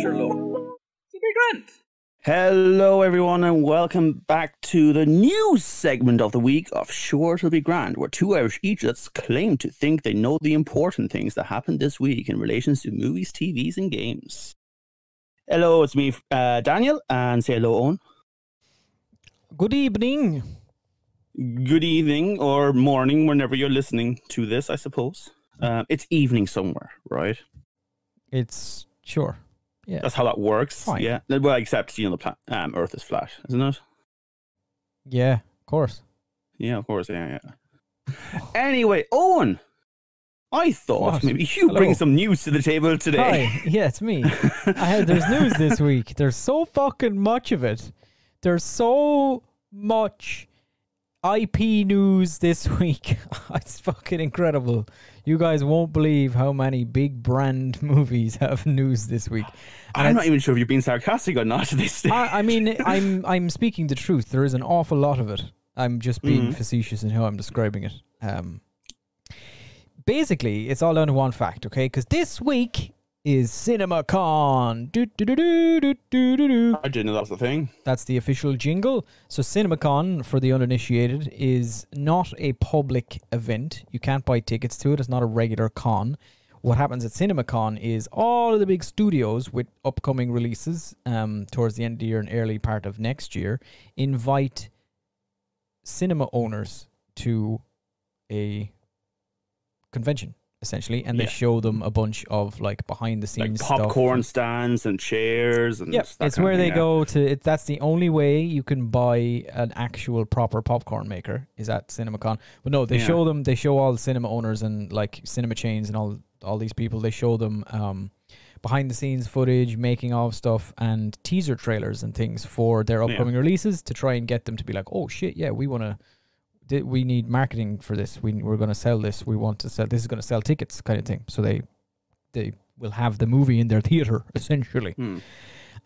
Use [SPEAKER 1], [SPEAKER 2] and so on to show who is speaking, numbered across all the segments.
[SPEAKER 1] sure look. It'll be grand.
[SPEAKER 2] Hello, everyone, and welcome back to the news segment of the week of Sure It'll Be Grand, where two Irish idiots claim to think they know the important things that happened this week in relation to movies, TVs, and games. Hello, it's me, Daniel, and say hello, Owen.
[SPEAKER 3] Good evening.
[SPEAKER 2] Good evening, or morning, whenever you're listening to this, I suppose. It's evening somewhere, right?
[SPEAKER 3] It's sure. Yeah.
[SPEAKER 2] That's how that works.
[SPEAKER 3] Fine.
[SPEAKER 2] Yeah. Well, except, the Earth is flat, isn't it?
[SPEAKER 3] Yeah, of course.
[SPEAKER 2] Yeah, of course. Yeah. Anyway, Owen, I thought maybe you bring some news to the table today.
[SPEAKER 3] Hi. Yeah, it's me. There's news this week. There's so fucking much of it. There's so much IP news this week. It's fucking incredible. You guys won't believe how many big brand movies have news this week. And
[SPEAKER 2] I'm not even sure if you're being sarcastic or not at this stage.
[SPEAKER 3] I mean, I'm speaking the truth. There is an awful lot of it. I'm just being facetious in how I'm describing it. Basically, it's all down to one fact, okay? Because this week is Cinemacon.
[SPEAKER 2] I didn't know that was the thing.
[SPEAKER 3] That's the official jingle. So Cinemacon, for the uninitiated, is not a public event. You can't buy tickets to it. It's not a regular con. What happens at Cinemacon is all of the big studios with upcoming releases towards the end of the year and early part of next year invite cinema owners to a convention, essentially, and they show them a bunch of behind the scenes
[SPEAKER 2] like popcorn
[SPEAKER 3] stuff.
[SPEAKER 2] stands and chairs and
[SPEAKER 3] it's where they go to that's the only way you can buy an actual proper popcorn maker is at CinemaCon. But no, they show all the cinema owners and cinema chains and all these people, they show them behind the scenes footage, making of stuff, and teaser trailers and things for their upcoming releases to try and get them to be like, oh shit, yeah, we need marketing for this. We're going to sell this. We want to sell. This is going to sell tickets, kind of thing. So they will have the movie in their theater, essentially.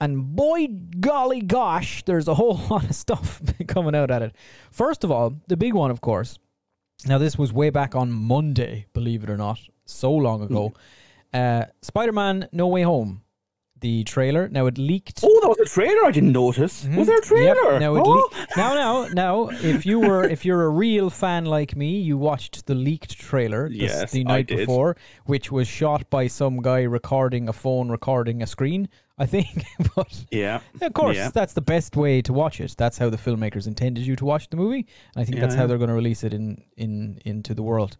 [SPEAKER 3] And boy, golly gosh, there's a whole lot of stuff coming out at it. First of all, the big one, of course. Now, this was way back on Monday, believe it or not, so long ago. Spider-Man No Way Home. The trailer. Now it leaked.
[SPEAKER 2] Oh, that was a trailer. I didn't notice. Was there a trailer?
[SPEAKER 3] Yep. Now, if you're a real fan like me, you watched the leaked trailer the night before, which was shot by some guy recording a phone, recording a screen, I think. But of course, that's the best way to watch it. That's how the filmmakers intended you to watch the movie, and I think that's how they're going to release it into the world.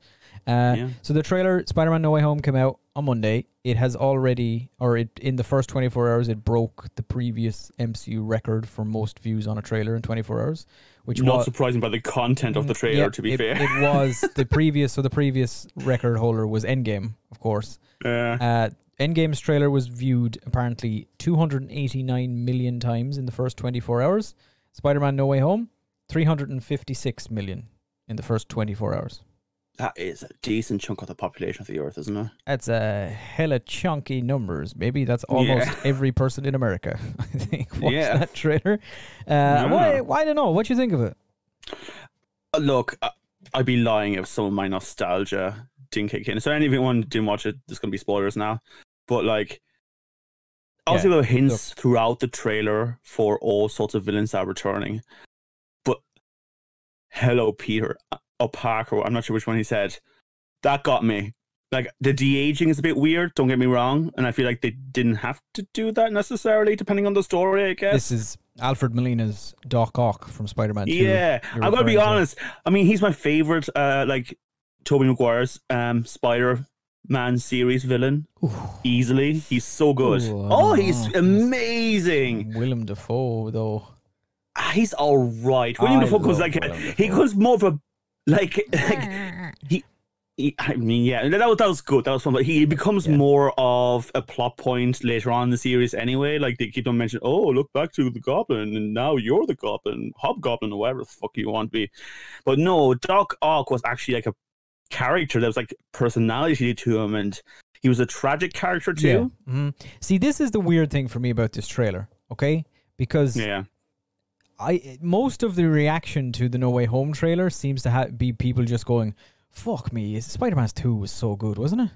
[SPEAKER 3] So the trailer, Spider-Man No Way Home, came out on Monday. It has already, in the first 24 hours, it broke the previous MCU record for most views on a trailer in 24 hours. Which
[SPEAKER 2] not surprising by the content of the trailer, to be fair.
[SPEAKER 3] It was the previous record holder was Endgame, of course. Endgame's trailer was viewed apparently 289 million times in the first 24 hours. Spider-Man No Way Home, 356 million in the first 24 hours.
[SPEAKER 2] That is a decent chunk of the population of the Earth, isn't it?
[SPEAKER 3] That's a hella chunky numbers, baby. That's almost every person in America, I think, watched that trailer. Why I don't know. What do you think of it?
[SPEAKER 2] Look, I'd be lying if some of my nostalgia didn't kick in. So anyone didn't watch it, there's going to be spoilers now. But obviously there were hints throughout the trailer for all sorts of villains that are returning. But hello, Peter. Or Parker, I'm not sure which one he said. That got me. The de-aging is a bit weird, don't get me wrong, and I feel like they didn't have to do that necessarily, depending on the story, I guess.
[SPEAKER 3] This is Alfred Molina's Doc Ock from Spider-Man 2.
[SPEAKER 2] Yeah, I'm gonna be honest. I mean, he's my favorite, Tobey Maguire's Spider-Man series villain. Easily. He's so good. He's amazing.
[SPEAKER 3] Willem Dafoe, though.
[SPEAKER 2] He's alright. Willem Dafoe goes he goes more of a I mean, that was good. That was fun. But he becomes more of a plot point later on in the series anyway. They keep on mentioning, oh, look back to the Goblin, and now you're the Goblin, Hobgoblin, or whatever the fuck you want to be. But no, Doc Ock was actually a character that was personality to him, and he was a tragic character too.
[SPEAKER 3] Yeah. See, this is the weird thing for me about this trailer, okay? Because most of the reaction to the No Way Home trailer seems to be people just going, fuck me, Spider-Man 2 was so good, wasn't it?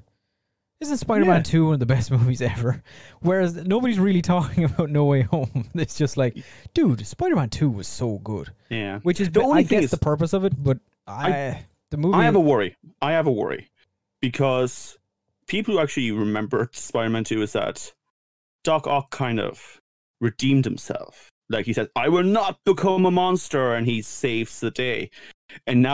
[SPEAKER 3] Isn't Spider-Man 2 one of the best movies ever? Whereas nobody's really talking about No Way Home. It's just like, dude, Spider-Man 2 was so good.
[SPEAKER 2] Yeah.
[SPEAKER 3] Which is, I guess, the purpose of it, but the movie...
[SPEAKER 2] I have a worry. Because people who actually remember Spider-Man 2 is that Doc Ock kind of redeemed himself. Like, he said, I will not become a monster, and he saves the day. And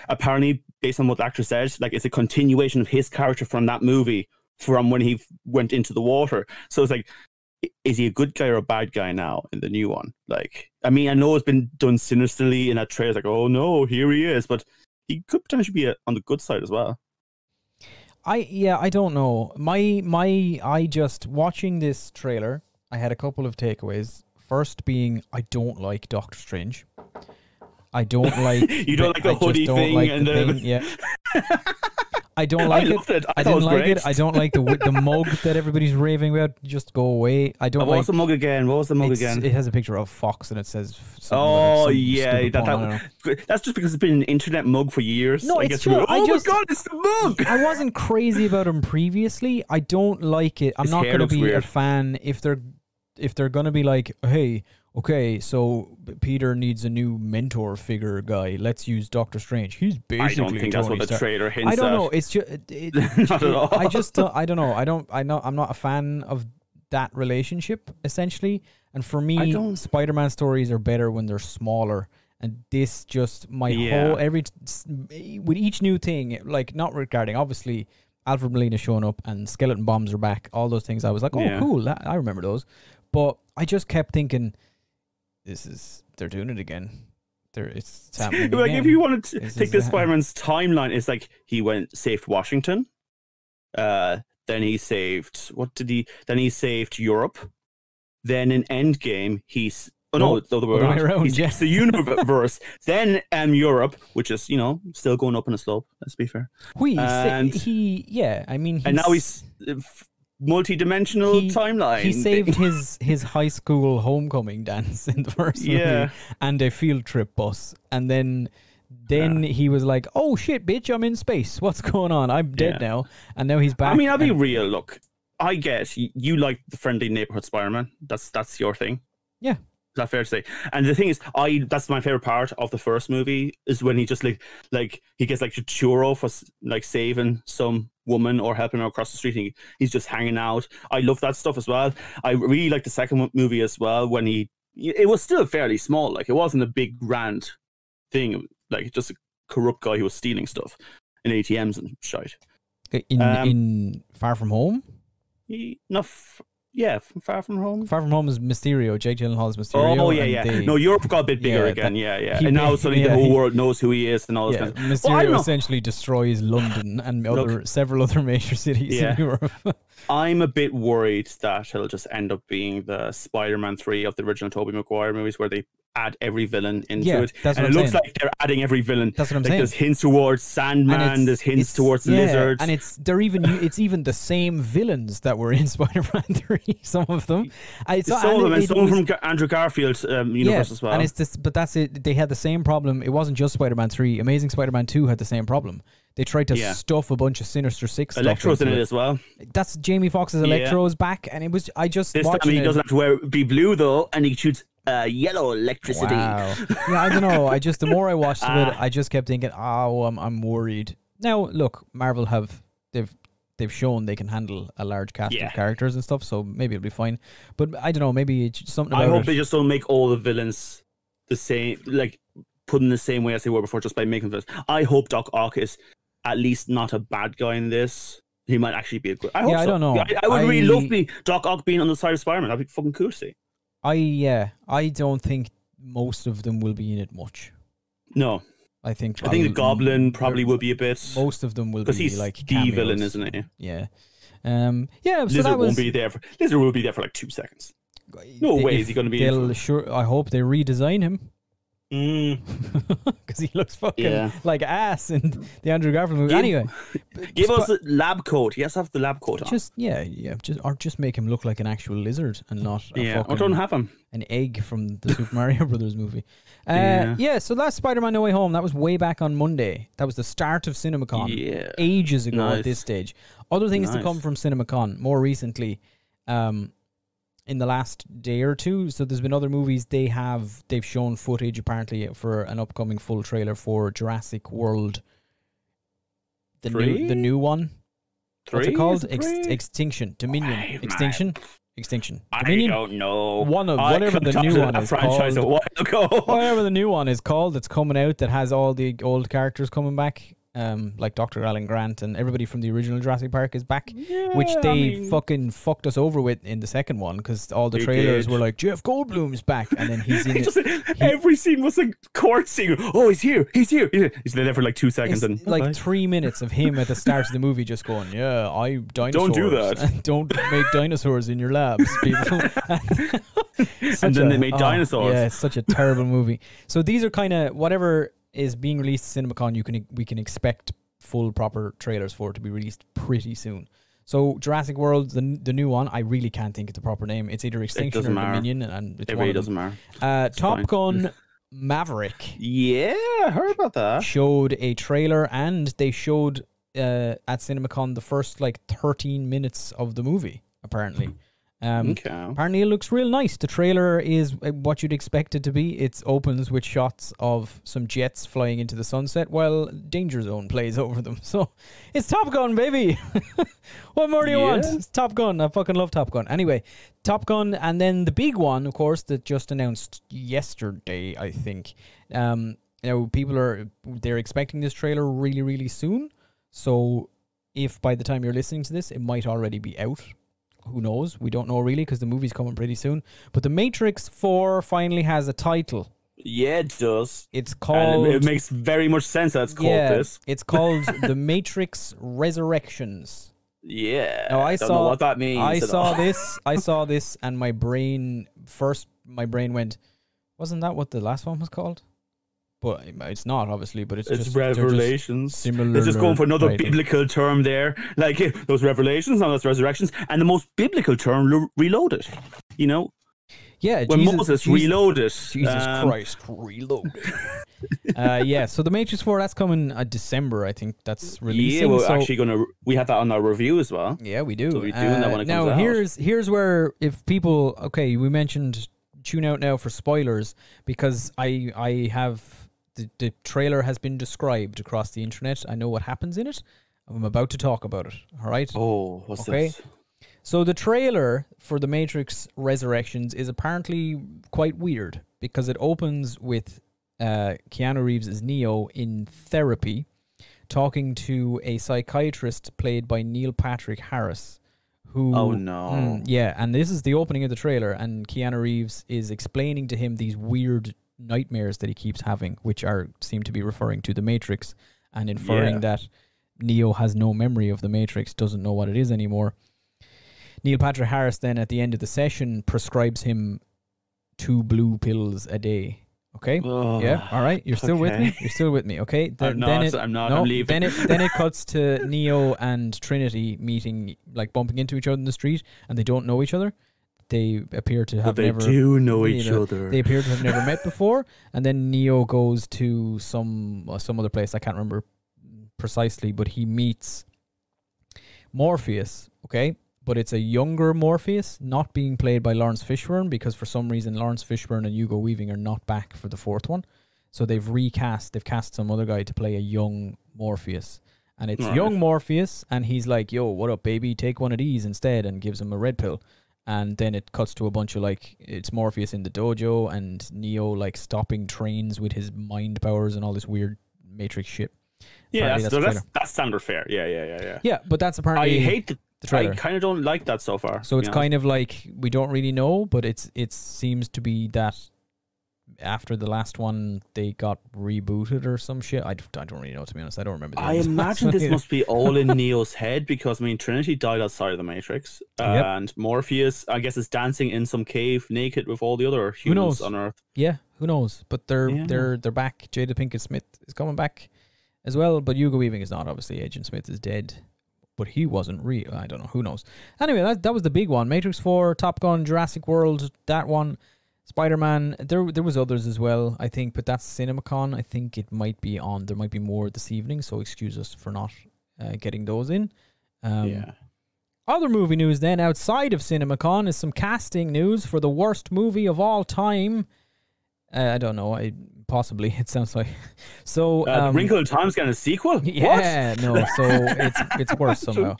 [SPEAKER 2] apparently, based on what the actor said, like, it's a continuation of his character from that movie, from when he went into the water. So it's like, is he a good guy or a bad guy now in the new one? Like, I mean, I know it's been done sinisterly in that trailer. Like, oh no, here he is. But he could potentially be on the good side as well.
[SPEAKER 3] I don't know. I just, watching this trailer, I had a couple of takeaways. First being, I don't like Doctor Strange. I don't like...
[SPEAKER 2] You don't like the hoodie thing?
[SPEAKER 3] Like and the thing, yeah. I don't like it. I didn't like it. I don't like the mug that everybody's raving about. Just go away. I don't like...
[SPEAKER 2] What was the mug again?
[SPEAKER 3] It has a picture of Fox and it says...
[SPEAKER 2] Oh, yeah. That's just because it's been an internet mug for years.
[SPEAKER 3] No, it's true.
[SPEAKER 2] My God, it's the mug!
[SPEAKER 3] I wasn't crazy about him previously. I don't like it. I'm not going to be a fan if they're going to be like, hey... Okay, so Peter needs a new mentor figure guy. Let's use Doctor Strange. He's basically...
[SPEAKER 2] I don't think that's what the trailer hints at.
[SPEAKER 3] I don't know. It's just...
[SPEAKER 2] Not at all.
[SPEAKER 3] I just... I don't know. I'm not a fan of that relationship, essentially. And for me, Spider-Man stories are better when they're smaller. And this just... with each new thing, like, not regarding... Obviously, Alfred Molina showing up and skeleton bombs are back. All those things. I was like, oh, cool. I remember those. But I just kept thinking... they're doing it again. It's happening
[SPEAKER 2] like
[SPEAKER 3] again.
[SPEAKER 2] If you wanted to take this Spider-Man's timeline, it's like he saved Washington. Then he saved Then he saved Europe. Then in Endgame, he's it's the other way around. He saves the universe. Then Europe, which is still going up on a slope. Let's be fair.
[SPEAKER 3] And
[SPEAKER 2] now he's multi-dimensional timeline.
[SPEAKER 3] He saved his high school homecoming dance in the first movie and a field trip bus, and then he was like, oh shit bitch, I'm in space, what's going on, I'm dead now, and now he's back.
[SPEAKER 2] I mean, I'll be real, look, I guess you like the friendly neighborhood Spider-Man. That's your thing. Yeah. Is that fair to say? And the thing is, that's my favorite part of the first movie is when he just like he gets like a churro for like saving some woman or helping her across the street. And he's just hanging out. I love that stuff as well. I really like the second movie as well when it was still fairly small. Like, it wasn't a big grand thing. Like, just a corrupt guy who was stealing stuff in ATMs and shit.
[SPEAKER 3] In Far From Home?
[SPEAKER 2] Far From Home.
[SPEAKER 3] Far From Home is Mysterio. Jake Gyllenhaal's Mysterio.
[SPEAKER 2] Oh, yeah. No, Europe got a bit bigger again. And now suddenly the whole world knows who he is and all this kind of stuff.
[SPEAKER 3] Mysterio essentially destroys London and several other major cities in Europe.
[SPEAKER 2] I'm a bit worried that it'll just end up being the Spider-Man 3 of the original Tobey Maguire movies where they add every villain into it. And it looks like they're adding every villain.
[SPEAKER 3] That's what I'm saying.
[SPEAKER 2] There's hints towards Sandman, there's hints towards Lizards.
[SPEAKER 3] And it's even the same villains that were in Spider-Man 3, some of them.
[SPEAKER 2] Some from Andrew Garfield universe as well.
[SPEAKER 3] And but that's it. They had the same problem. It wasn't just Spider-Man 3. Amazing Spider-Man 2 had the same problem. They tried to stuff a bunch of Sinister Six stuff.
[SPEAKER 2] Electro's in it as well.
[SPEAKER 3] That's Jamie Foxx's Electro's back, and it was this time
[SPEAKER 2] he doesn't have to be blue though, and he shoots yellow electricity.
[SPEAKER 3] Wow. Yeah, I don't know. The more I watched of it, I just kept thinking, I'm worried. Now, look, Marvel they've shown they can handle a large cast of characters and stuff, so maybe it'll be fine. But I don't know, maybe it's something about
[SPEAKER 2] I hope they just don't make all the villains the same, like put in the same way as they were before, just by making villains. I hope Doc Ock is at least not a bad guy in this. He might actually be a good... I hope so.
[SPEAKER 3] I don't know.
[SPEAKER 2] I would really love Doc Ock being on the side of Spider-Man. That'd be fucking cool to see.
[SPEAKER 3] I don't think most of them will be in it much.
[SPEAKER 2] No.
[SPEAKER 3] I think
[SPEAKER 2] the Goblin probably will be a bit...
[SPEAKER 3] Most of them will be
[SPEAKER 2] because he's
[SPEAKER 3] like
[SPEAKER 2] the
[SPEAKER 3] cameos.
[SPEAKER 2] villain, isn't he?
[SPEAKER 3] Yeah.
[SPEAKER 2] Lizard won't be there. Lizard will be there for like 2 seconds. No way is he going to be...
[SPEAKER 3] I hope they redesign him. Because he looks fucking like ass in the Andrew Garfield movie. Anyway,
[SPEAKER 2] give us a lab coat. He has to have the lab coat on.
[SPEAKER 3] Just make him look like an actual lizard and not a fucking,
[SPEAKER 2] or don't have him
[SPEAKER 3] an egg from the Super Mario Brothers movie. So that's Spider-Man No Way Home. That was way back on Monday. That was the start of Cinemacon ages ago at this stage. Other things to come from Cinemacon more recently, in the last day or two. So there's been other movies. They've shown footage apparently for an upcoming full trailer for Jurassic World. The new one. What's it called? Extinction. Dominion. Extinction. Dominion?
[SPEAKER 2] I don't know.
[SPEAKER 3] Whatever the new one is
[SPEAKER 2] franchise
[SPEAKER 3] called.
[SPEAKER 2] A while ago.
[SPEAKER 3] Whatever the new one is called that's coming out that has all the old characters coming back. Like Dr. Alan Grant and everybody from the original Jurassic Park is back, which they fucking fucked us over with in the second one because all the trailers were like, Jeff Goldblum's back, and then he's in it.
[SPEAKER 2] Every scene was a court scene. Oh, he's here. He's there for like 2 seconds. And
[SPEAKER 3] like 3 minutes of him at the start of the movie just going, dinosaurs.
[SPEAKER 2] Don't do that.
[SPEAKER 3] Don't make dinosaurs in your labs, people.
[SPEAKER 2] And then they made dinosaurs.
[SPEAKER 3] Yeah, it's such a terrible movie. So these are kind of whatever is being released at CinemaCon, we can expect full proper trailers for it to be released pretty soon. So Jurassic World, the new one, I really can't think of the proper name. It's either Extinction or Dominion, and it's
[SPEAKER 2] it really doesn't matter.
[SPEAKER 3] Top Gun Maverick.
[SPEAKER 2] Yeah, I heard about that.
[SPEAKER 3] Showed a trailer, and they showed at CinemaCon the first like 13 minutes of the movie. Apparently. Apparently it looks real nice. The trailer is what you'd expect it to be. It opens with shots of some jets flying into the sunset while Danger Zone plays over them. So it's Top Gun, baby. What more do you want? It's Top Gun. I fucking love Top Gun. Anyway, Top Gun, and then the big one, of course, that just announced yesterday, I think. People they're expecting this trailer really, really soon. So if by the time you're listening to this, it might already be out. Who knows? We don't know really because the movie's coming pretty soon. But The Matrix 4 finally has a title.
[SPEAKER 2] Yeah, it does.
[SPEAKER 3] It's called...
[SPEAKER 2] And it makes very much sense that it's called this.
[SPEAKER 3] It's called The Matrix Resurrections.
[SPEAKER 2] Yeah.
[SPEAKER 3] Now, I
[SPEAKER 2] don't know what that means.
[SPEAKER 3] I saw this and my brain went, wasn't that what the last one was called? But it's not, obviously, but it's just
[SPEAKER 2] revelations.
[SPEAKER 3] Similar.
[SPEAKER 2] They're just going for another biblical term there. Like those revelations, now that's resurrections. And the most biblical term, reloaded. You know?
[SPEAKER 3] Yeah,
[SPEAKER 2] when Moses reloaded.
[SPEAKER 3] Jesus Christ, reloaded. So The Matrix 4, that's coming December, I think that's releasing.
[SPEAKER 2] Yeah, we have that on our review as well.
[SPEAKER 3] Yeah, we do.
[SPEAKER 2] So we're doing that when it comes
[SPEAKER 3] out.
[SPEAKER 2] Now,
[SPEAKER 3] here's where, if people, we mentioned tune out now for spoilers, because I have... The trailer has been described across the internet. I know what happens in it. I'm about to talk about it. All right?
[SPEAKER 2] Oh, what's this?
[SPEAKER 3] So the trailer for The Matrix Resurrections is apparently quite weird because it opens with Keanu Reeves as Neo in therapy talking to a psychiatrist played by Neil Patrick Harris. Who,
[SPEAKER 2] oh, no.
[SPEAKER 3] And this is the opening of the trailer, and Keanu Reeves is explaining to him these weird nightmares that he keeps having, which seem to be referring to the Matrix and inferring that Neo has no memory of the Matrix, doesn't know what it is anymore. Neil Patrick Harris then at the end of the session prescribes him 2 blue pills a day. Okay? Yeah, all right. You're still with me? You're still with me, okay?
[SPEAKER 2] I'm not. I'm leaving.
[SPEAKER 3] Then it cuts to Neo and Trinity meeting, like bumping into each other in the street, and they don't know each other. They appear to have never...
[SPEAKER 2] They do know each other.
[SPEAKER 3] They appear to have never met before. And then Neo goes to some other place. I can't remember precisely, but he meets Morpheus, okay? But it's a younger Morpheus, not being played by Lawrence Fishburne, because for some reason Lawrence Fishburne and Hugo Weaving are not back for the 4th one. So they've cast some other guy to play a young Morpheus. And it's young Morpheus, and he's like, yo, what up, baby? Take one of these instead, and gives him a red pill. And then it cuts to a bunch of, like, it's Morpheus in the dojo and Neo, like, stopping trains with his mind powers and all this weird Matrix shit.
[SPEAKER 2] Yeah, that's standard fare. Yeah.
[SPEAKER 3] Yeah, but that's apparently...
[SPEAKER 2] I hate the trailer. I kind of don't like that so far.
[SPEAKER 3] So it's kind of like, we don't really know, but it seems to be that after the last one they got rebooted or some shit. I don't really know, to be honest. I don't remember.
[SPEAKER 2] I imagine this must be all in Neo's head, because I mean Trinity died outside of the Matrix, and Morpheus, I guess, is dancing in some cave naked with all the other humans on Earth.
[SPEAKER 3] Yeah, who knows? But they're back. Jada Pinkett Smith is coming back as well, but Hugo Weaving is not. Obviously, Agent Smith is dead, but he wasn't real. I don't know. Who knows? Anyway, that was the big one. Matrix 4, Top Gun, Jurassic World, that one. Spider-Man, there was others as well, I think, but that's Cinemacon. I think it might be on. There might be more this evening, so excuse us for not getting those in. Other movie news then, outside of Cinemacon, is some casting news for the worst movie of all time. I don't know. Possibly, it sounds like. So,
[SPEAKER 2] Wrinkle in Time's getting a sequel?
[SPEAKER 3] Yeah,
[SPEAKER 2] what?
[SPEAKER 3] no, so it's worse somehow.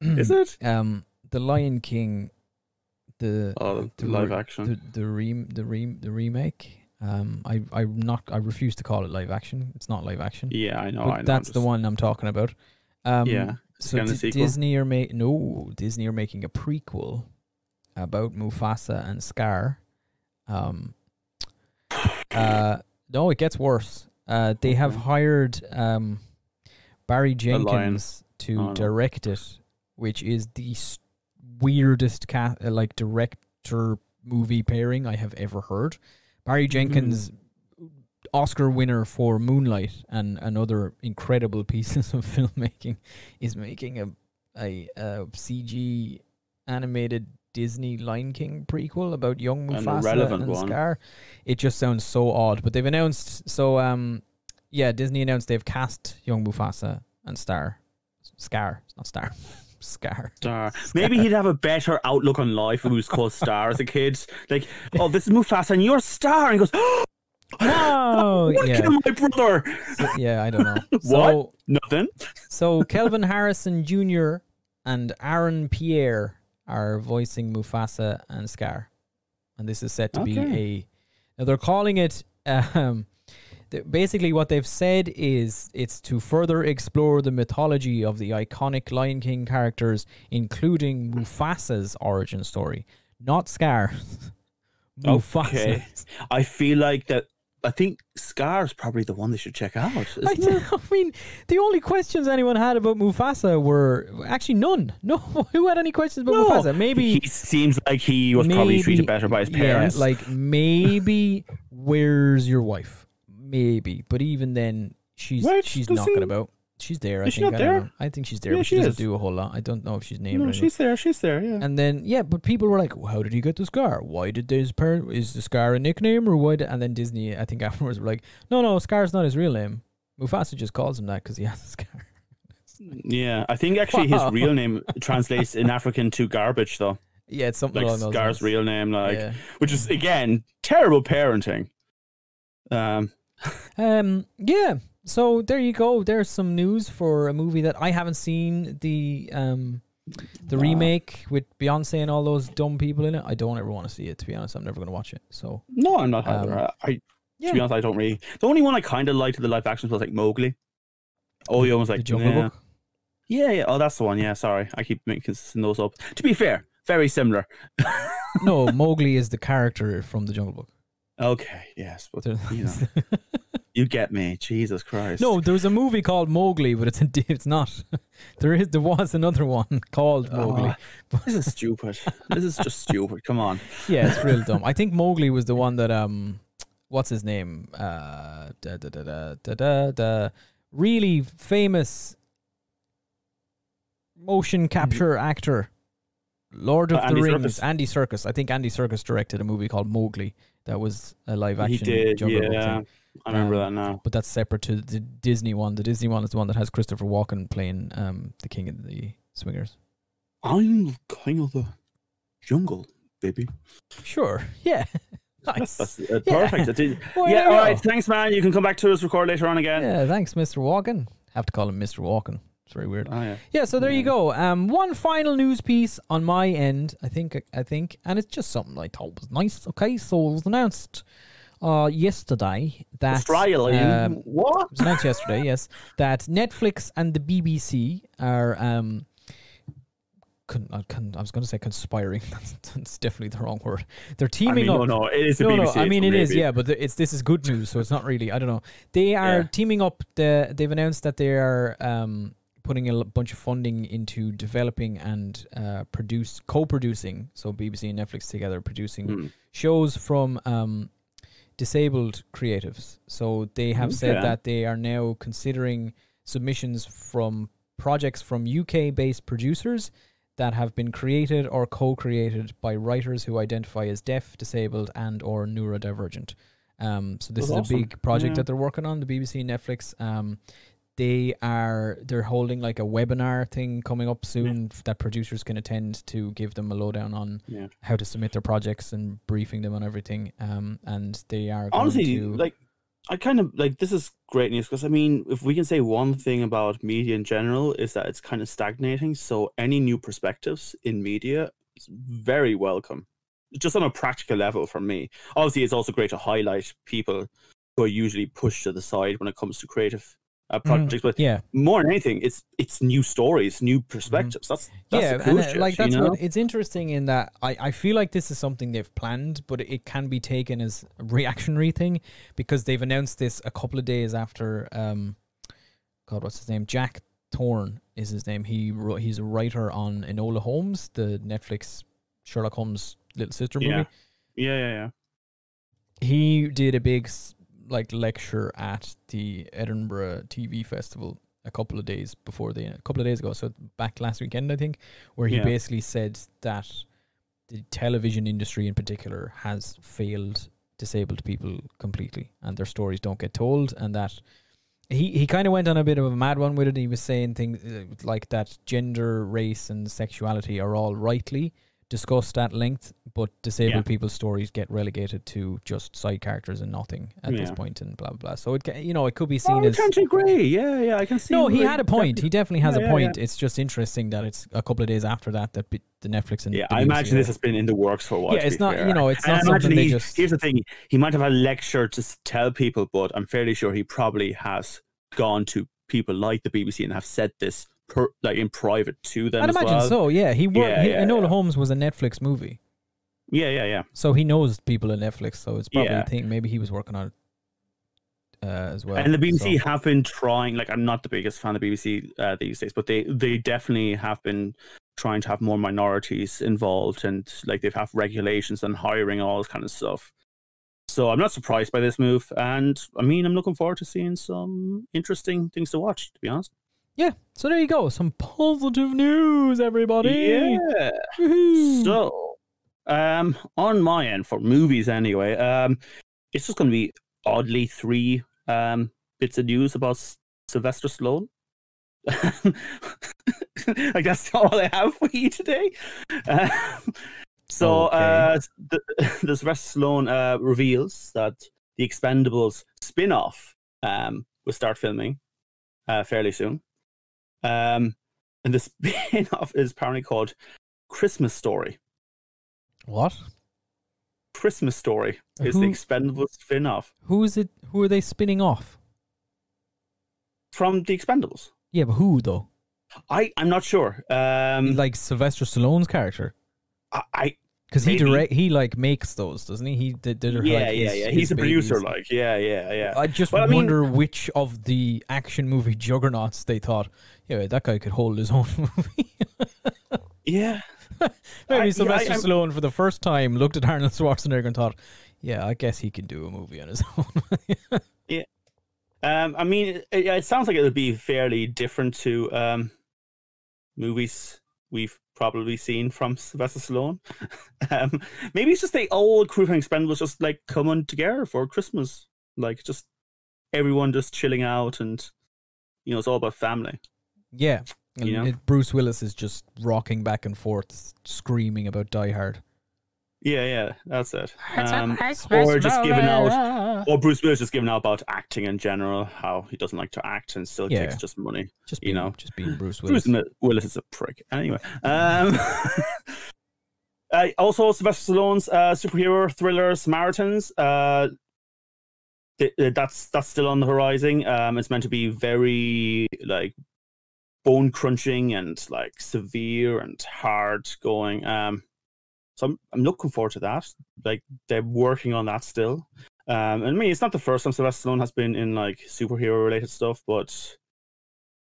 [SPEAKER 2] Is it?
[SPEAKER 3] The Lion King... The
[SPEAKER 2] live action,
[SPEAKER 3] the remake. I refuse to call it live action. It's not live action.
[SPEAKER 2] Yeah, I know.
[SPEAKER 3] That's the one I'm talking about. So Disney are making a prequel about Mufasa and Scar. No, it gets worse. They have hired Barry Jenkins to direct it, which is the weirdest director movie pairing I have ever heard. Barry Jenkins, Oscar winner for Moonlight and other incredible pieces of filmmaking, is making a CG animated Disney Lion King prequel about young Mufasa and Scar. It just sounds so odd, but they've announced. Disney announced they've cast young Mufasa and Scar.
[SPEAKER 2] Maybe he'd have a better outlook on life if he was called Star as a kid. Like, oh, this is Mufasa and you're Star. And he goes, oh,
[SPEAKER 3] no,
[SPEAKER 2] kill my brother.
[SPEAKER 3] So, I don't know.
[SPEAKER 2] What? Nothing. So
[SPEAKER 3] Kelvin Harrison Jr. and Aaron Pierre are voicing Mufasa and Scar. And this is set to be now they're calling it... basically what they've said is it's to further explore the mythology of the iconic Lion King characters, including Mufasa's origin story, not Scar. Mufasa.
[SPEAKER 2] Okay. I feel like that. I think Scar's probably the one they should check out. I
[SPEAKER 3] mean, the only questions anyone had about Mufasa were actually none. No, who had any questions about Mufasa? Maybe
[SPEAKER 2] he seems like he was probably treated better by his parents.
[SPEAKER 3] Yeah, like maybe where's your wife? Maybe, but even then, she's knocking about. She's there. I think. I think she's there, but she doesn't do a whole lot. I don't know if she's named.
[SPEAKER 2] No, she's there. She's there. Yeah.
[SPEAKER 3] And then but people were like, well, "How did he get the scar? Why did his parent? Is the scar a nickname or what?" And then Disney, I think afterwards, were like, "No, Scar's not his real name. Mufasa just calls him that because he has a scar."
[SPEAKER 2] Yeah, I think actually his real name translates in African to garbage, though.
[SPEAKER 3] Yeah, it's something
[SPEAKER 2] like
[SPEAKER 3] along those
[SPEAKER 2] Scar's
[SPEAKER 3] lines.
[SPEAKER 2] real name, which is again terrible parenting.
[SPEAKER 3] So there you go. There's some news for a movie that I haven't seen. The remake with Beyonce and all those dumb people in it. I don't ever want to see it, to be honest. I'm never going to watch it. So
[SPEAKER 2] no, I'm not either. To be honest, I don't really. The only one I kind of liked of the live action was like Mowgli. Oyo was like
[SPEAKER 3] the Jungle Book.
[SPEAKER 2] Yeah. Oh, that's the one. Yeah, sorry, I keep making those up. To be fair, very similar.
[SPEAKER 3] No, Mowgli is the character from the Jungle Book.
[SPEAKER 2] Okay, yes, but you get me, Jesus Christ.
[SPEAKER 3] No, there was a movie called Mowgli, but it's not. There was another one called Mowgli.
[SPEAKER 2] This is stupid. This is just stupid. Come on.
[SPEAKER 3] Yeah, it's real dumb. I think Mowgli was the one that what's his name? The really famous motion capture actor, Lord of the Rings, Andy Serkis. I think Andy Serkis directed a movie called Mowgli. That was a live action.
[SPEAKER 2] He did,
[SPEAKER 3] Jungle Book thing.
[SPEAKER 2] I remember that now.
[SPEAKER 3] But that's separate to the Disney one. The Disney one is the one that has Christopher Walken playing the King of the Swingers.
[SPEAKER 2] I'm kind of the jungle, baby.
[SPEAKER 3] Sure. Yeah. Nice.
[SPEAKER 2] That's perfect. Well, all right. Thanks, man. You can come back to us, record later on again.
[SPEAKER 3] Yeah, thanks, Mr. Walken. Have to call him Mr. Walken. It's very weird.
[SPEAKER 2] Oh,
[SPEAKER 3] yeah, so there you go. One final news piece on my end, I think, and it's just something I thought was nice. Okay, so it was announced yesterday that
[SPEAKER 2] Australia. What?
[SPEAKER 3] It was announced yesterday, yes, that Netflix and the BBC are I was going to say conspiring. That's definitely the wrong word. They're teaming up.
[SPEAKER 2] No, it is the BBC.
[SPEAKER 3] I mean, it is, yeah, but this is good news, so it's not really. I don't know. They are teaming up. They've announced that they are putting a bunch of funding into developing and co-producing. So BBC and Netflix together producing shows from disabled creatives. So they have said that they are now considering submissions from projects from UK-based producers that have been created or co-created by writers who identify as deaf, disabled, and or neurodivergent. So this is awesome. A big project that they're working on, the BBC and Netflix. They're holding like a webinar thing coming up soon that producers can attend to give them a lowdown on how to submit their projects and briefing them on everything. And they are
[SPEAKER 2] honestly like, I kind of like, this is great news because I mean, if we can say one thing about media in general is that it's kind of stagnating. So any new perspectives in media is very welcome, just on a practical level for me. Obviously, it's also great to highlight people who are usually pushed to the side when it comes to creative projects, but more than anything, it's new stories, new perspectives. That's the cool shit,
[SPEAKER 3] like that's what it's interesting in that I feel like this is something they've planned, but it can be taken as a reactionary thing because they've announced this a couple of days after God, what's his name? Jack Thorne is his name. He's a writer on Enola Holmes, the Netflix Sherlock Holmes little sister movie.
[SPEAKER 2] Yeah.
[SPEAKER 3] He did a big lecture at the Edinburgh TV Festival a couple of days ago, so back last weekend I think, where he basically said that the television industry in particular has failed disabled people completely and their stories don't get told, and that he kind of went on a bit of a mad one with it. He was saying things like that gender, race and sexuality are all rightly discussed at length, but disabled people's stories get relegated to just side characters and nothing at this point, and blah blah. So it could be seen as.
[SPEAKER 2] I can't agree. Yeah, I can see.
[SPEAKER 3] No, he had a point. He definitely has a point. Yeah. It's just interesting that it's a couple of days after that the Netflix and
[SPEAKER 2] I imagine this has been in the works for a while.
[SPEAKER 3] Yeah, it's not. It's not something they just.
[SPEAKER 2] Here's the thing: he might have a lecture to tell people, but I'm fairly sure he probably has gone to people like the BBC and have said this. In private to them.
[SPEAKER 3] I'd imagine so. Yeah, Enola Holmes was a Netflix movie.
[SPEAKER 2] Yeah.
[SPEAKER 3] So he knows people at Netflix. So it's probably a thing. Maybe he was working on it as well.
[SPEAKER 2] And the BBC have been trying. Like, I'm not the biggest fan of the BBC these days, but they definitely have been trying to have more minorities involved, and like they've have regulations and hiring and all this kind of stuff. So I'm not surprised by this move, and I mean, I'm looking forward to seeing some interesting things to watch. To be honest.
[SPEAKER 3] Yeah, so there you go. Some positive news, everybody.
[SPEAKER 2] Yeah. Woo-hoo. So, on my end, for movies anyway, it's just going to be oddly 3 bits of news about Sylvester Stallone. I guess that's all I have for you today. The Sylvester Stallone reveals that the Expendables Spin Off will start filming fairly soon. And the spin-off is apparently called Christmas Story.
[SPEAKER 3] What?
[SPEAKER 2] Christmas Story is the Expendables spin-off.
[SPEAKER 3] Who is it? Who are they spinning off?
[SPEAKER 2] From the Expendables.
[SPEAKER 3] Yeah, but who though?
[SPEAKER 2] I'm not sure.
[SPEAKER 3] Like Sylvester Stallone's character. Because he makes those, doesn't he?
[SPEAKER 2] He's a producer, yeah.
[SPEAKER 3] I just wonder which of the action movie juggernauts they thought, that guy could hold his own movie.
[SPEAKER 2] Yeah.
[SPEAKER 3] Maybe Sylvester Stallone for the first time looked at Arnold Schwarzenegger and thought, I guess he can do a movie on his own.
[SPEAKER 2] Yeah. I mean, it sounds like it'll be fairly different to movies we've probably seen from Sylvester Stallone. Maybe it's just the old crew from Expendables just like coming together for Christmas, like just everyone just chilling out, and it's all about family.
[SPEAKER 3] Yeah, Bruce Willis is just rocking back and forth, screaming about Die Hard.
[SPEAKER 2] Yeah, that's it. Or just giving out, or Bruce Willis just giving out about acting in general, how he doesn't like to act and still takes just money.
[SPEAKER 3] Just being Bruce Willis.
[SPEAKER 2] Bruce Willis is a prick. Anyway, also Sylvester Stallone's superhero thriller Samaritans. That's still on the horizon. It's meant to be very bone crunching and like severe and hard going. So I'm looking forward to that. Like they're working on that still. I mean, it's not the first time Sylvester Stallone has been in like superhero related stuff, but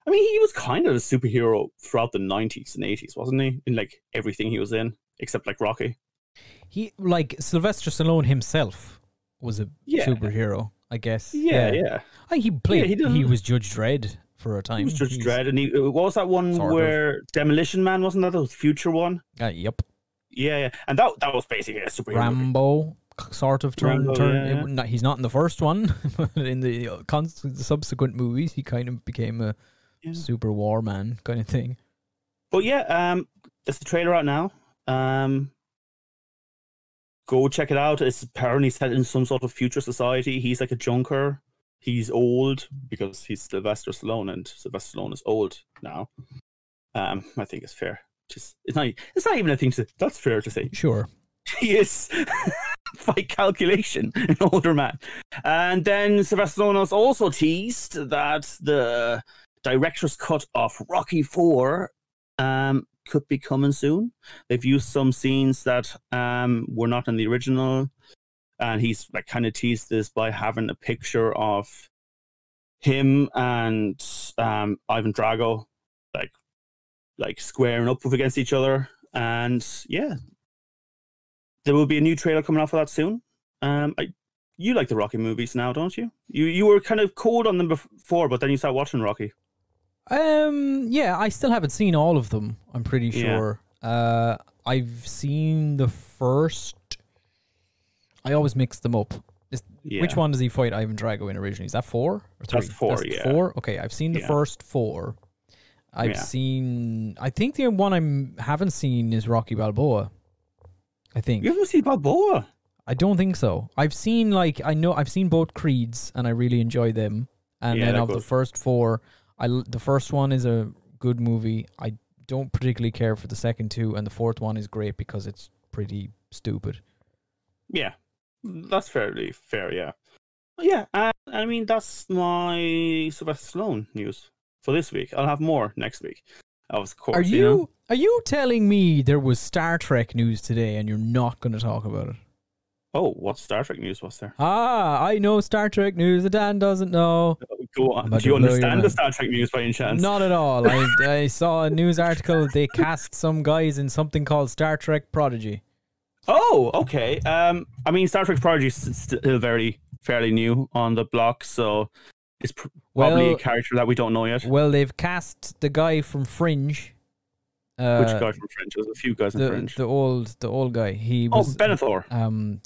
[SPEAKER 2] I mean, he was kind of a superhero throughout the 90s and 80s, wasn't he? In like everything he was in, except like Rocky.
[SPEAKER 3] He like Sylvester Stallone himself was a superhero, I guess.
[SPEAKER 2] Yeah.
[SPEAKER 3] I think he played. He was Judge Dredd for a time.
[SPEAKER 2] He was Judge Dredd, and what was that one where Demolition Man, wasn't that the future one?
[SPEAKER 3] Yep.
[SPEAKER 2] Yeah, and that was basically a superhero
[SPEAKER 3] Rambo
[SPEAKER 2] movie.
[SPEAKER 3] Sort of turn. He's not in the first one, but in the subsequent movies, he kind of became a super war man kind of thing.
[SPEAKER 2] But yeah, there's the trailer out now. Go check it out. It's apparently set in some sort of future society. He's like a junker. He's old because he's Sylvester Stallone, and Sylvester Stallone is old now. I think it's fair. It's not even a thing that's fair to say.
[SPEAKER 3] Sure.
[SPEAKER 2] He is, by calculation, an older man. And then Sylvester Stallone has also teased that the director's cut of Rocky IV could be coming soon. They've used some scenes that were not in the original, and he's like kind of teased this by having a picture of him and Ivan Drago like squaring up against each other. And yeah, there will be a new trailer coming out for that soon. You like the Rocky movies now, don't you? You were kind of cold on them before, but then you started watching Rocky.
[SPEAKER 3] Yeah, I still haven't seen all of them, I'm pretty sure. I've seen the first. I always mix them up. Which one does he fight Ivan Drago in originally? Is that 4 or 3?
[SPEAKER 2] That's 4,
[SPEAKER 3] That's 4? Okay, I've seen the first 4. I've seen... I think the one I haven't seen is Rocky Balboa. I think.
[SPEAKER 2] You haven't seen Balboa?
[SPEAKER 3] I don't think so. I've seen I've seen both Creeds and I really enjoy them. And then of the first 4, the first one is a good movie. I don't particularly care for the second 2, and the fourth one is great because it's pretty stupid. Yeah.
[SPEAKER 2] That's fairly fair, yeah. Yeah, I mean, that's my Sylvester Stallone news for this week. I'll have more next week. Of course.
[SPEAKER 3] Are you telling me there was Star Trek news today and you're not going to talk about it?
[SPEAKER 2] Oh, what Star Trek news was there?
[SPEAKER 3] I know Star Trek news that Dan doesn't know.
[SPEAKER 2] Go on. Do you understand the Star Trek news by any chance?
[SPEAKER 3] Not at all. I saw a news article. They cast some guys in something called Star Trek Prodigy.
[SPEAKER 2] Oh, okay. I mean, Star Trek Prodigy is still fairly new on the block, so it's probably a character that we don't know yet.
[SPEAKER 3] Well, they've cast the guy from Fringe.
[SPEAKER 2] Which guy from Fringe? There's a few guys in Fringe.
[SPEAKER 3] The old guy. He was
[SPEAKER 2] Bellator.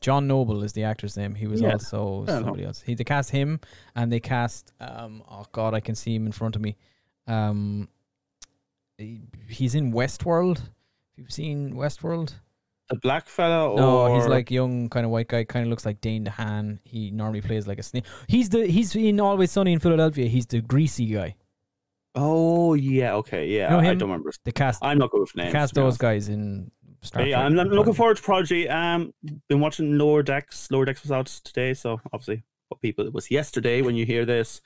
[SPEAKER 3] John Noble is the actor's name. He was also somebody else. They cast him, and they cast oh god, I can see him in front of me. He's in Westworld. Have you seen Westworld?
[SPEAKER 2] The black fella?
[SPEAKER 3] No, he's like young, kind of white guy. Kind of looks like Dane DeHaan. He normally plays like a snake. He's in Always Sunny in Philadelphia. He's the greasy guy.
[SPEAKER 2] Oh yeah, okay, yeah. I don't remember.
[SPEAKER 3] The cast.
[SPEAKER 2] I'm not good with names.
[SPEAKER 3] Cast those guys in Star Trek.
[SPEAKER 2] Yeah, I'm looking forward to Prodigy. Been watching Lower Decks. Lower Decks was out today, so obviously, for people, it was yesterday when you hear this.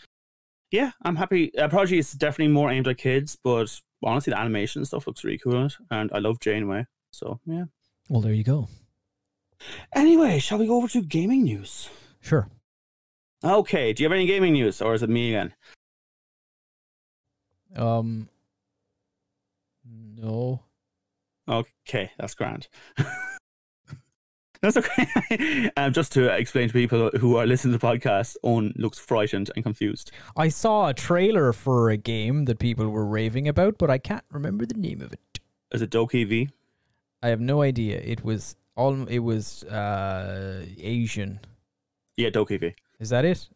[SPEAKER 2] Yeah, I'm happy. Prodigy is definitely more aimed at kids, but honestly, the animation and stuff looks really cool in it, and I love Janeway. So yeah.
[SPEAKER 3] Well, there you go.
[SPEAKER 2] Anyway, shall we go over to gaming news?
[SPEAKER 3] Sure.
[SPEAKER 2] Okay. Do you have any gaming news, or is it me again?
[SPEAKER 3] No.
[SPEAKER 2] Okay, that's grand. That's okay. Just to explain to people who are listening to the podcast, Owen looks frightened and confused.
[SPEAKER 3] I saw a trailer for a game that people were raving about, but I can't remember the name of it.
[SPEAKER 2] Is it DokeV?
[SPEAKER 3] I have no idea. It was Asian.
[SPEAKER 2] Yeah, DokeV.
[SPEAKER 3] Is that it?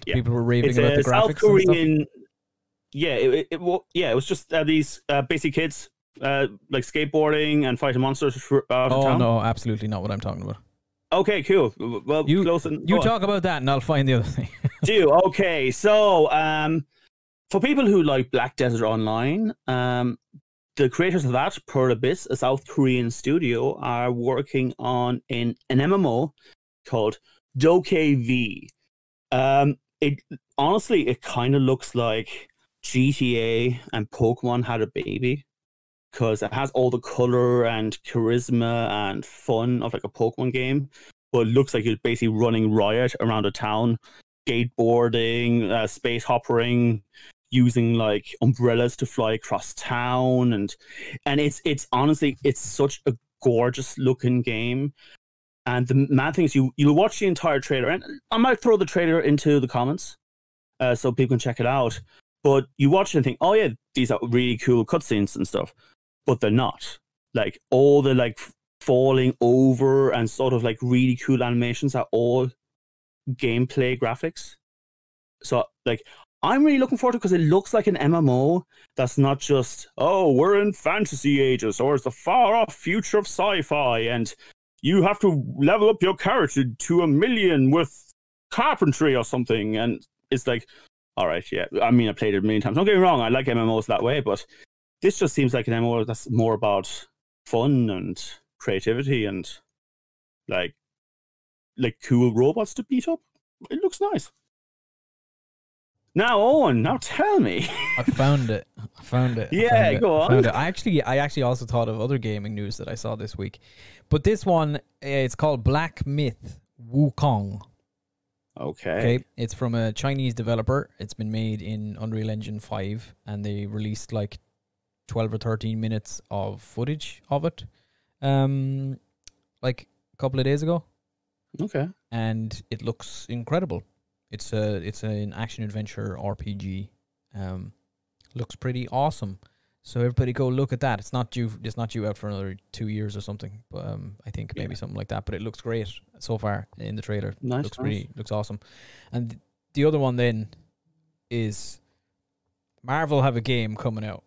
[SPEAKER 3] People were raving about the graphics. South
[SPEAKER 2] Korean. Yeah, it was just these basic kids like skateboarding and fighting monsters out of town.
[SPEAKER 3] No, absolutely not what I'm talking about.
[SPEAKER 2] Okay, cool. Well,
[SPEAKER 3] you talk about that and I'll find the other thing.
[SPEAKER 2] Okay, so for people who like Black Desert Online, the creators of that, Pearl Abyss, a South Korean studio, are working on an MMO called DokeV. It kind of looks like GTA and Pokemon had a baby, because it has all the color and charisma and fun of like a Pokemon game, but it looks like you're basically running riot around a town, skateboarding, space hoppering, using like umbrellas to fly across town, and it's honestly, it's such a gorgeous looking game. And the mad thing is, you'll watch the entire trailer, and I might throw the trailer into the comments so people can check it out. But you watch it and think, oh yeah, these are really cool cutscenes and stuff. But they're not. Like, all the like falling over and sort of like really cool animations are all gameplay graphics. So like, I'm really looking forward to it, because it looks like an MMO that's not just, oh, we're in fantasy ages, or it's the far off future of sci-fi, and you have to level up your character to 1 million with carpentry or something. And it's like, all right, yeah. I mean, I played it a million times. Don't get me wrong, I like MMOs that way, but this just seems like an MMO that's more about fun and creativity and like cool robots to beat up. It looks nice. Now, Owen, now tell me.
[SPEAKER 3] I found it.
[SPEAKER 2] Yeah, go on.
[SPEAKER 3] I actually also thought of other gaming news that I saw this week, but this one, it's called Black Myth Wukong. Okay. It's from a Chinese developer. It's been made in Unreal Engine 5, and they released like 12 or 13 minutes of footage of it like a couple of days ago.
[SPEAKER 2] Okay.
[SPEAKER 3] And it looks incredible. It's an action adventure RPG. Looks pretty awesome. So everybody go look at that. It's not due out for another 2 years or something. But I think maybe something like that. But it looks great so far in the trailer.
[SPEAKER 2] Nice.
[SPEAKER 3] Looks awesome. And the other one then is Marvel have a game coming out.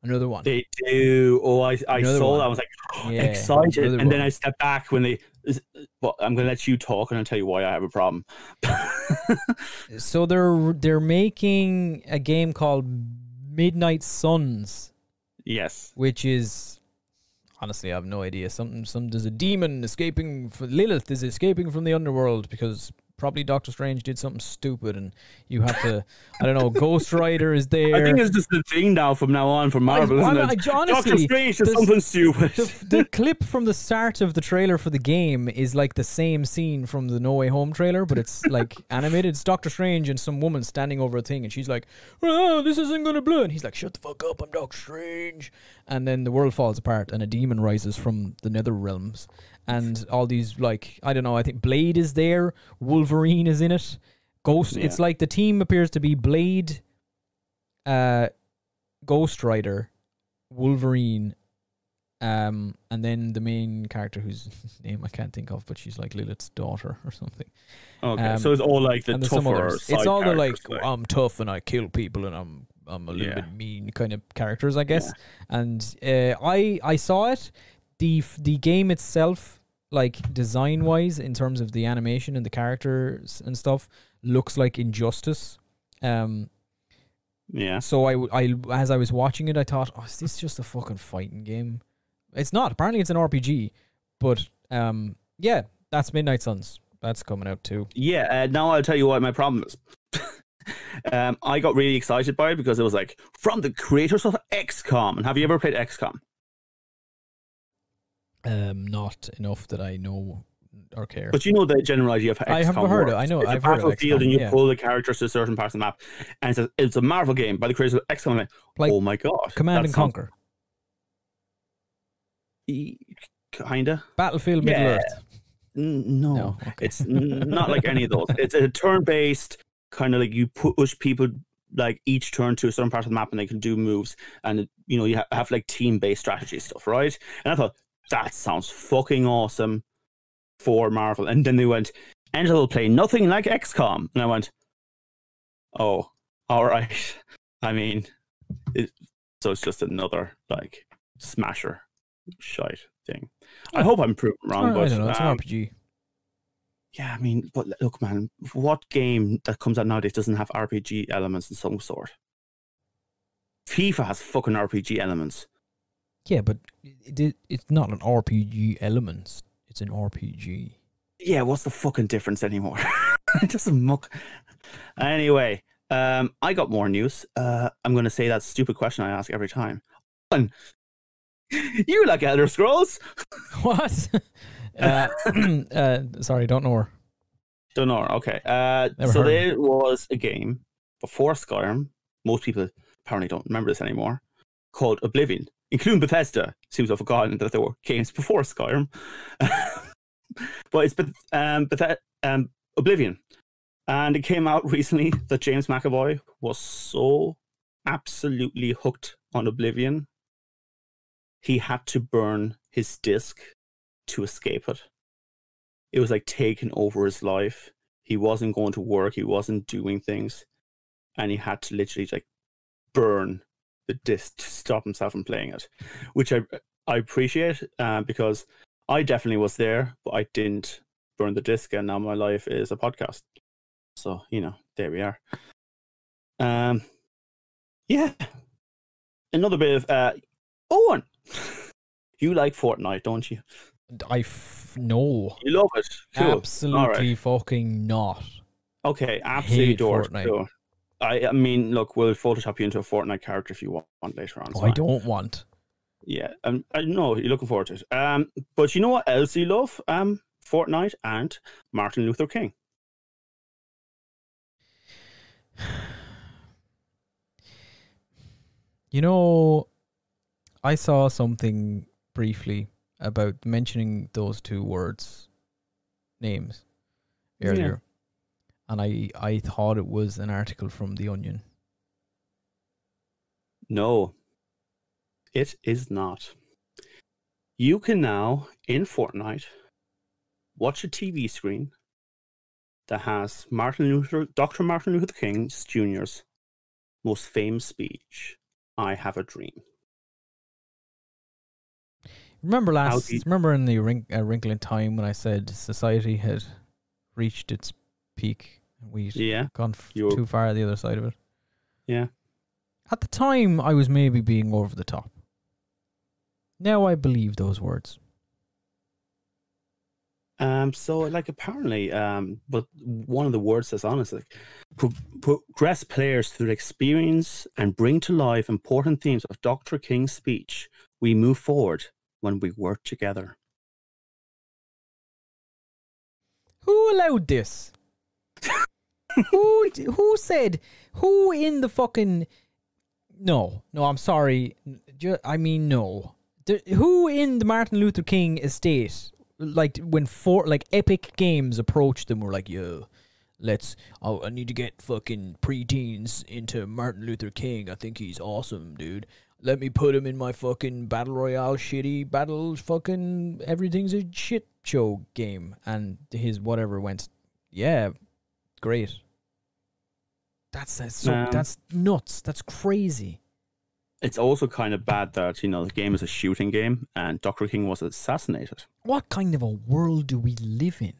[SPEAKER 3] Another one.
[SPEAKER 2] They do. Oh, I saw that. I was like, excited. And then I stepped back when they. Well, I'm going to let you talk, and I'll tell you why I have a problem.
[SPEAKER 3] So they're making a game called Midnight Suns.
[SPEAKER 2] Yes.
[SPEAKER 3] Which is, honestly, I have no idea. There's a demon escaping. Lilith is escaping from the underworld because probably Doctor Strange did something stupid, and you have to, I don't know, Ghost Rider is there.
[SPEAKER 2] I think it's just the thing now from now on for Marvel, isn't it?
[SPEAKER 3] Honestly,
[SPEAKER 2] Doctor Strange did something stupid.
[SPEAKER 3] The clip from the start of the trailer for the game is like the same scene from the No Way Home trailer, but it's like animated. It's Doctor Strange and some woman standing over a thing, and she's like, oh, this isn't gonna blow. And he's like, shut the fuck up, I'm Doctor Strange. And then the world falls apart, and a demon rises from the nether realms. And all these, like, I don't know, I think Blade is there, Wolverine is in it, Ghost. Yeah. It's like the team appears to be Blade, Ghost Rider, Wolverine, and then the main character whose name I can't think of, but she's like Lilith's daughter or something.
[SPEAKER 2] Okay, so it's all like the tougher side.
[SPEAKER 3] It's all the like, I'm tough and I kill people and I'm a little bit mean kind of characters, I guess. Yeah. And I saw it. The game itself, like design wise, in terms of the animation and the characters and stuff, looks like Injustice.
[SPEAKER 2] Yeah.
[SPEAKER 3] So I as I was watching it, I thought, oh, is this just a fucking fighting game? It's not. Apparently, it's an RPG. But yeah, that's Midnight Suns. That's coming out too.
[SPEAKER 2] Yeah. Now I'll tell you what my problem is. I got really excited by it because it was like from the creators of XCOM. And have you ever played XCOM?
[SPEAKER 3] Not enough that I know or care.
[SPEAKER 2] But you know the general idea of how XCOM
[SPEAKER 3] I have heard
[SPEAKER 2] works.
[SPEAKER 3] it. I know.
[SPEAKER 2] It's
[SPEAKER 3] I've heard of
[SPEAKER 2] battlefield,
[SPEAKER 3] XCOM,
[SPEAKER 2] and you pull the characters to certain parts of the map, and it's a Marvel game by the creators of XCOM. Like, oh my god!
[SPEAKER 3] Command and Conquer.
[SPEAKER 2] Kinda.
[SPEAKER 3] Battlefield Middle Earth.
[SPEAKER 2] No, okay. It's not like any of those. It's a turn-based kind of like you push people like each turn to a certain part of the map, and they can do moves, and you know you have like team-based strategy stuff, right? And I thought, that sounds fucking awesome for Marvel. And then they went, and it'll play nothing like XCOM. And I went, oh, all right. I mean, so it's just another like smasher shite thing. I hope I'm proven wrong. But
[SPEAKER 3] I don't know. It's an RPG.
[SPEAKER 2] Yeah, I mean, but look, man, what game that comes out nowadays doesn't have RPG elements in some sort? FIFA has fucking RPG elements.
[SPEAKER 3] Yeah, but it's not an RPG element. It's an RPG.
[SPEAKER 2] Yeah, what's the fucking difference anymore? It doesn't muck. Anyway, I got more news. I'm going to say that stupid question I ask every time. You like Elder Scrolls?
[SPEAKER 3] What? Sorry, don't know her.
[SPEAKER 2] Don't know. Okay.
[SPEAKER 3] Never
[SPEAKER 2] So
[SPEAKER 3] heard
[SPEAKER 2] there was a game before Skyrim. Most people apparently don't remember this anymore. Called Oblivion, including Bethesda. Seems to have forgotten that there were games before Skyrim. But it's Oblivion. And it came out recently that James McAvoy was so absolutely hooked on Oblivion, he had to burn his disc to escape it. It was like taking over his life. He wasn't going to work. He wasn't doing things. And he had to literally like burn the disc to stop himself from playing it, which I appreciate because I definitely was there, but I didn't burn the disc, and now my life is a podcast. So, you know, there we are. Yeah. Another bit of Owen. You like Fortnite, don't you?
[SPEAKER 3] No.
[SPEAKER 2] You love it? Cool.
[SPEAKER 3] Absolutely fucking not.
[SPEAKER 2] Okay, absolutely adore
[SPEAKER 3] Fortnite.
[SPEAKER 2] Cool. I mean, look, we'll Photoshop you into a Fortnite character if you want later on.
[SPEAKER 3] I don't want.
[SPEAKER 2] Yeah, I know you're looking forward to it. But you know what else you love? Fortnite and Martin Luther King.
[SPEAKER 3] You know, I saw something briefly about mentioning those two names earlier. Yeah. And I thought it was an article from The Onion.
[SPEAKER 2] No, it is not. You can now, in Fortnite, watch a TV screen that has Dr. Martin Luther King Jr.'s most famous speech, "I have a dream."
[SPEAKER 3] Remember in the Wrinkle in Time when I said society had reached its peak and we'd gone too far the other side of it?
[SPEAKER 2] Yeah.
[SPEAKER 3] At the time, I was maybe being over the top. Now I believe those words.
[SPEAKER 2] So, like, apparently, but one of the words that's on is like, progress players through the experience and bring to life important themes of Dr. King's speech. We move forward when we work together.
[SPEAKER 3] Who allowed this? Who said? Who in the fucking? No, I'm sorry. I mean, no. Who in the Martin Luther King estate? Like when Epic Games approached them, were like, "Yo, I need to get fucking preteens into Martin Luther King. I think he's awesome, dude. Let me put him in my fucking battle royale shitty battles fucking everything's a shit show game." And his whatever went, yeah, great. That's nuts. That's crazy.
[SPEAKER 2] It's also kind of bad that, you know, the game is a shooting game and Dr. King was assassinated.
[SPEAKER 3] What kind of a world do we live in?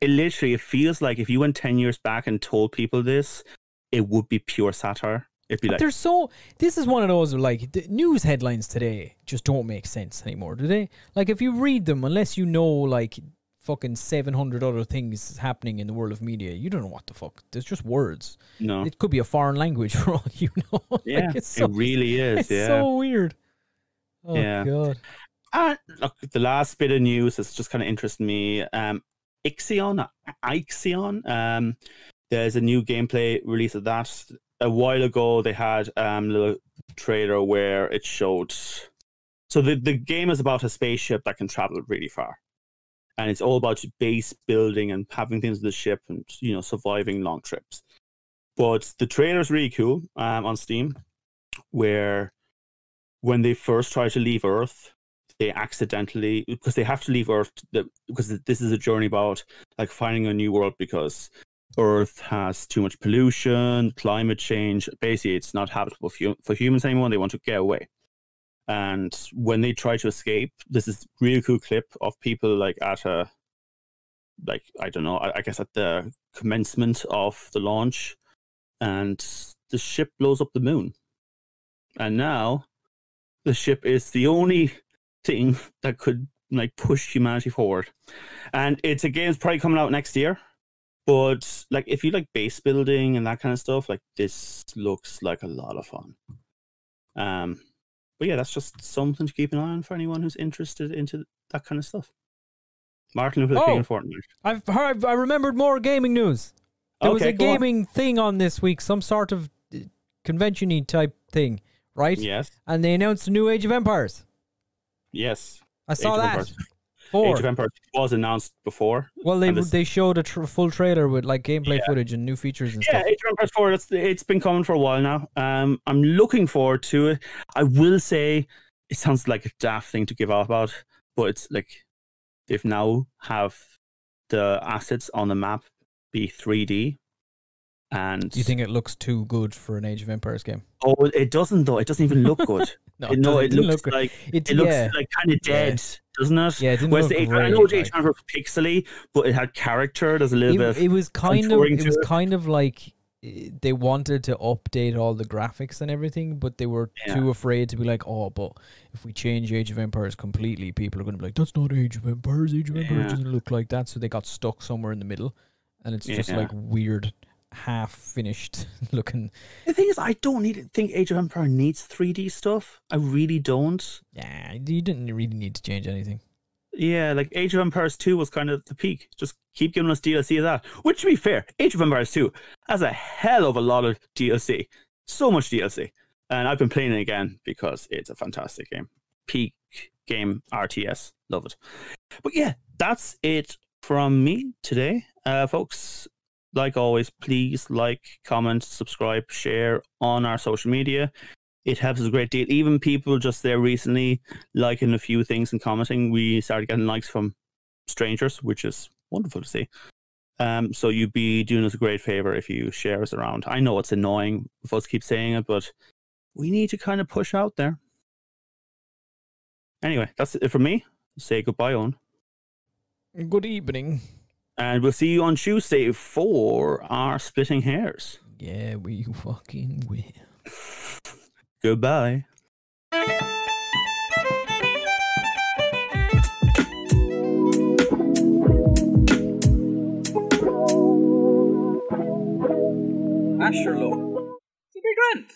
[SPEAKER 2] It feels like if you went 10 years back and told people this, it would be pure satire. It'd be but
[SPEAKER 3] like... This is one of those, like, the news headlines today just don't make sense anymore, do they? Like, if you read them, unless you know, like, fucking 700 other things happening in the world of media, you don't know what the fuck. There's just words.
[SPEAKER 2] No.
[SPEAKER 3] It could be a foreign language for all you know.
[SPEAKER 2] Yeah, like, it really is.
[SPEAKER 3] It's so weird. Oh, yeah. God.
[SPEAKER 2] Look, the last bit of news that's just kind of interested me. Ixion. There's a new gameplay release of that. A while ago, they had a little trailer where it showed... So the game is about a spaceship that can travel really far. And it's all about base building and having things in the ship and, you know, surviving long trips. But the trailer is really cool on Steam, where when they first try to leave Earth, they accidentally, because they have to leave Earth, because this is a journey about like finding a new world because Earth has too much pollution, climate change. Basically, it's not habitable for humans anymore. And they want to get away. And when they try to escape, this is a really cool clip of people like at a, like, I don't know, I guess at the commencement of the launch, and the ship blows up the moon. And now the ship is the only thing that could like push humanity forward. And it's a game that's probably coming out next year, But like, if you like base building and that kind of stuff, like this looks like a lot of fun. But yeah, that's just something to keep an eye on for anyone who's interested into that kind of stuff. Martin Luther King and Fortnite.
[SPEAKER 3] I remembered more gaming news. There was a gaming thing on this week, some sort of convention-y type thing, right?
[SPEAKER 2] Yes.
[SPEAKER 3] And they announced a new Age of Empires.
[SPEAKER 2] Yes.
[SPEAKER 3] I saw that.
[SPEAKER 2] Age of Empires was announced before.
[SPEAKER 3] Well, they showed a full trailer with like gameplay footage and new features and stuff.
[SPEAKER 2] Yeah, Age of Empires 4, it's been coming for a while now. I'm looking forward to it. I will say, it sounds like a daft thing to give up about, but it's like they've now have the assets on the map be 3D. And
[SPEAKER 3] do you think it looks too good for an Age of Empires game?
[SPEAKER 2] Oh, it doesn't though. It doesn't even look good. It looks like kind of dead, doesn't it?
[SPEAKER 3] Yeah, it didn't look great.
[SPEAKER 2] I know Age of Empires was pixely, but it had character. There's a little bit.
[SPEAKER 3] It was kind of like they wanted to update all the graphics and everything, but they were too afraid to be like, oh, but if we change Age of Empires completely, people are going to be like, that's not Age of Empires. Age of Empires doesn't look like that. So they got stuck somewhere in the middle, and it's just like weird, half finished looking.
[SPEAKER 2] The thing is, I don't think Age of Empires needs 3D stuff. I really don't.
[SPEAKER 3] Yeah, you didn't really need to change anything.
[SPEAKER 2] Yeah, like Age of Empires 2 was kind of the peak. Just keep giving us DLC of that. Which, to be fair, Age of Empires 2 has a hell of a lot of DLC. So much DLC. And I've been playing it again because it's a fantastic game. Peak game RTS. Love it. But yeah, that's it from me today. Folks, like always, please like, comment, subscribe, share on our social media. It helps us a great deal. Even people just there recently liking a few things and commenting, we started getting likes from strangers, which is wonderful to see. So you'd be doing us a great favor if you share us around. I know it's annoying if us keep saying it, but we need to kind of push out there. Anyway, that's it from me. Say goodbye, Owen.
[SPEAKER 3] Good evening.
[SPEAKER 2] And we'll see you on Tuesday for our splitting hairs.
[SPEAKER 3] Yeah, we fucking will.
[SPEAKER 2] Goodbye.
[SPEAKER 1] Asherlo. It's a big rant.